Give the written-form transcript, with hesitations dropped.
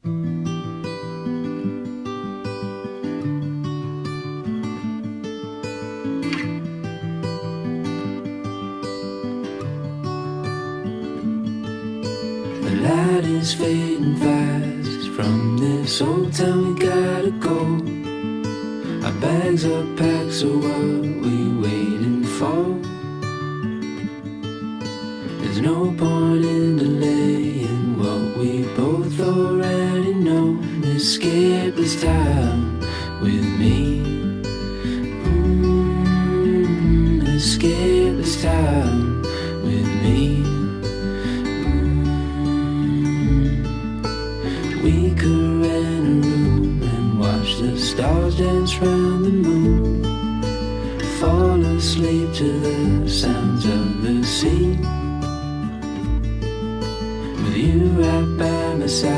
The light is fading fast. From this old town we gotta go. Our bags are packed, so what we waiting for? There's no point in delaying what we both already know. Escape this time with me. Escape this time with me. We could rent a room and watch the stars dance round the moon. Fall asleep to the sounds of the sea. With you right by my side.